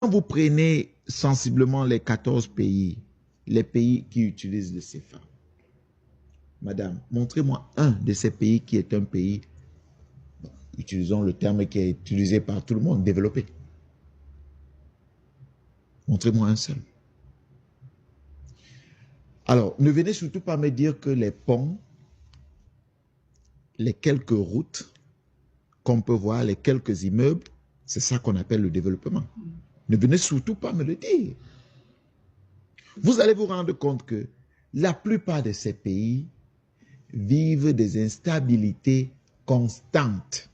vous prenez sensiblement les 14 pays, les pays qui utilisent le CFA, madame, montrez-moi un de ces pays qui est un pays, utilisons le terme qui est utilisé par tout le monde, développé. Montrez-moi un seul. Alors, ne venez surtout pas me dire que les ponts, les quelques routes qu'on peut voir, les quelques immeubles, c'est ça qu'on appelle le développement. Ne venez surtout pas me le dire. Vous allez vous rendre compte que la plupart de ces pays vivent des instabilités constantes,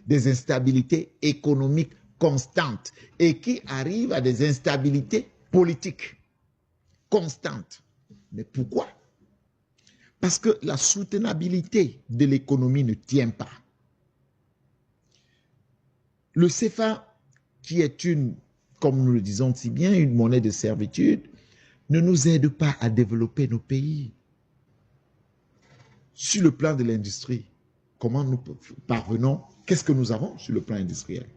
des instabilités économiques constantes et qui arrivent à des instabilités politiques constantes. Mais pourquoi? Parce que la soutenabilité de l'économie ne tient pas. Le CFA, qui est comme nous le disons si bien, une monnaie de servitude, ne nous aide pas à développer nos pays. Sur le plan de l'industrie, comment nous parvenons? Qu'est-ce que nous avons sur le plan industriel?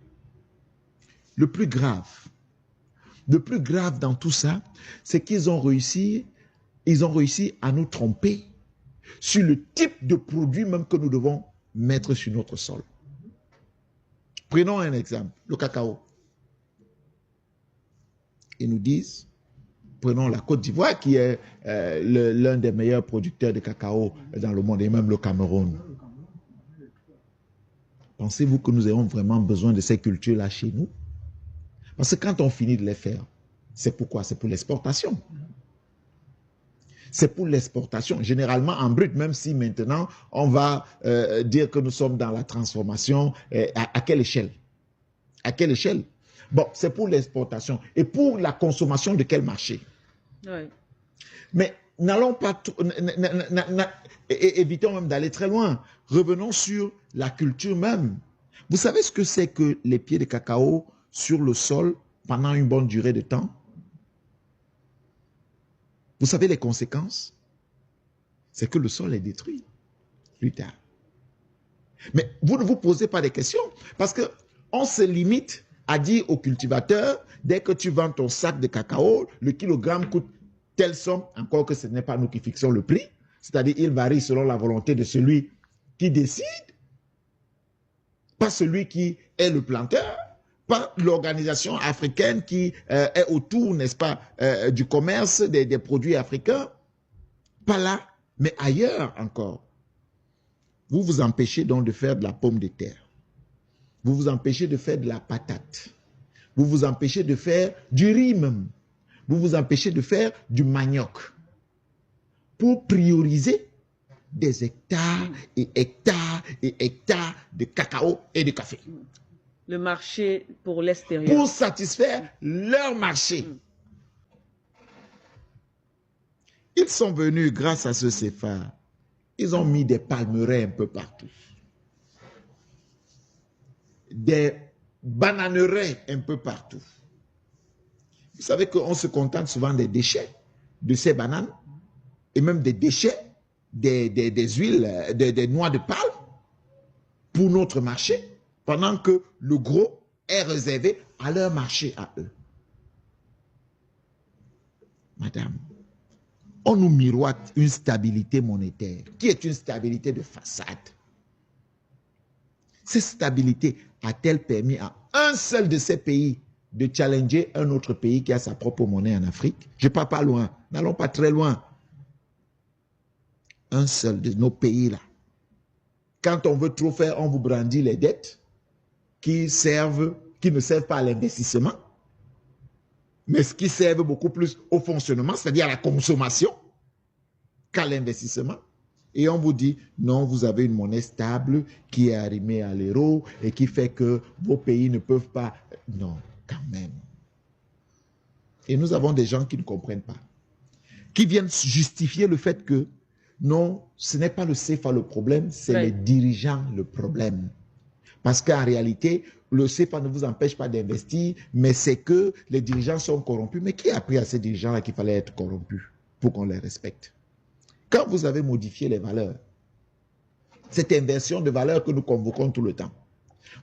Le plus grave dans tout ça, c'est qu'ils ont réussi à nous tromper sur le type de produit même que nous devons mettre sur notre sol. Prenons un exemple, le cacao. Ils nous disent, prenons la Côte d'Ivoire qui est l'un des meilleurs producteurs de cacao dans le monde et même le Cameroun. Pensez-vous que nous ayons vraiment besoin de ces cultures-là chez nous? Parce que quand on finit de les faire, c'est pourquoi? C'est pour l'exportation. C'est pour l'exportation, généralement en brut, même si maintenant on va dire que nous sommes dans la transformation. À quelle échelle? À quelle échelle? Bon, c'est pour l'exportation. Et pour la consommation de quel marché? Oui. Mais n'allons pas, évitons même d'aller très loin. Revenons sur la culture même. Vous savez ce que c'est que les pieds de cacao sur le sol pendant une bonne durée de temps? Vous savez les conséquences? C'est que le sol est détruit plus tard. Mais vous ne vous posez pas des questions parce qu'on se limite à dire aux cultivateurs, dès que tu vends ton sac de cacao, le kilogramme coûte telle somme, encore que ce n'est pas nous qui fixons le prix, c'est-à-dire il varie selon la volonté de celui qui décide, pas celui qui est le planteur, pas l'organisation africaine qui est autour, n'est-ce pas, du commerce des produits africains, pas là, mais ailleurs encore. Vous vous empêchez donc de faire de la pomme de terre. Vous vous empêchez de faire de la patate. Vous vous empêchez de faire du riz même. Vous vous empêchez de faire du manioc. Pour prioriser des hectares et hectares et hectares de cacao et de café. Le marché pour l'extérieur. Pour satisfaire leur marché. Ils sont venus grâce à ce CFA. Ils ont mis des palmeraies un peu partout. Des bananeraies un peu partout. Vous savez qu'on se contente souvent des déchets de ces bananes et même des déchets des huiles, des noix de palme pour notre marché, pendant que le gros est réservé à leur marché à eux. Madame, on nous miroite une stabilité monétaire qui est une stabilité de façade. Cette stabilité a-t-elle permis à un seul de ces pays de challenger un autre pays qui a sa propre monnaie en Afrique? Je ne pars pas loin, n'allons pas très loin. Un seul de nos pays-là. Quand on veut trop faire, on vous brandit les dettes qui ne servent pas à l'investissement, mais qui servent beaucoup plus au fonctionnement, c'est-à-dire à la consommation, qu'à l'investissement. Et on vous dit, non, vous avez une monnaie stable qui est arrimée à l'euro et qui fait que vos pays ne peuvent pas... Non, quand même. Et nous avons des gens qui ne comprennent pas, qui viennent justifier le fait que non, ce n'est pas le CFA le problème, c'est les dirigeants le problème. Parce qu'en réalité, le CFA ne vous empêche pas d'investir, mais c'est que les dirigeants sont corrompus. Mais qui a appris à ces dirigeants-là qu'il fallait être corrompus pour qu'on les respecte? Quand vous avez modifié les valeurs, cette inversion de valeurs que nous convoquons tout le temps,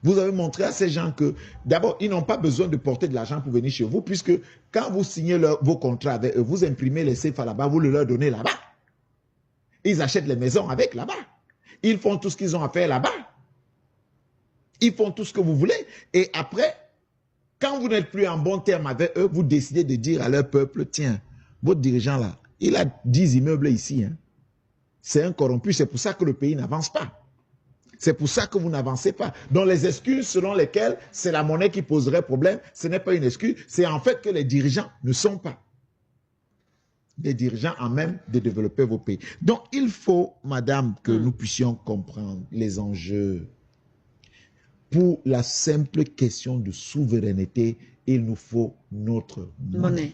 Vous avez montré à ces gens que, d'abord, ils n'ont pas besoin de porter de l'argent pour venir chez vous, puisque quand vous signez vos contrats avec eux, vous imprimez les CFA là-bas, vous le leur donnez là-bas. Ils achètent les maisons avec là-bas. Ils font tout ce qu'ils ont à faire là-bas. Ils font tout ce que vous voulez. Et après, quand vous n'êtes plus en bon terme avec eux, vous décidez de dire à leur peuple, tiens, votre dirigeant là, il a 10 immeubles ici. Hein. C'est un corrompu, c'est pour ça que le pays n'avance pas. C'est pour ça que vous n'avancez pas. Donc les excuses selon lesquelles c'est la monnaie qui poserait problème, ce n'est pas une excuse, c'est en fait que les dirigeants ne sont pas des dirigeants en même de développer vos pays. Donc il faut, madame, que nous puissions comprendre les enjeux. Pour la simple question de souveraineté, il nous faut notre monnaie.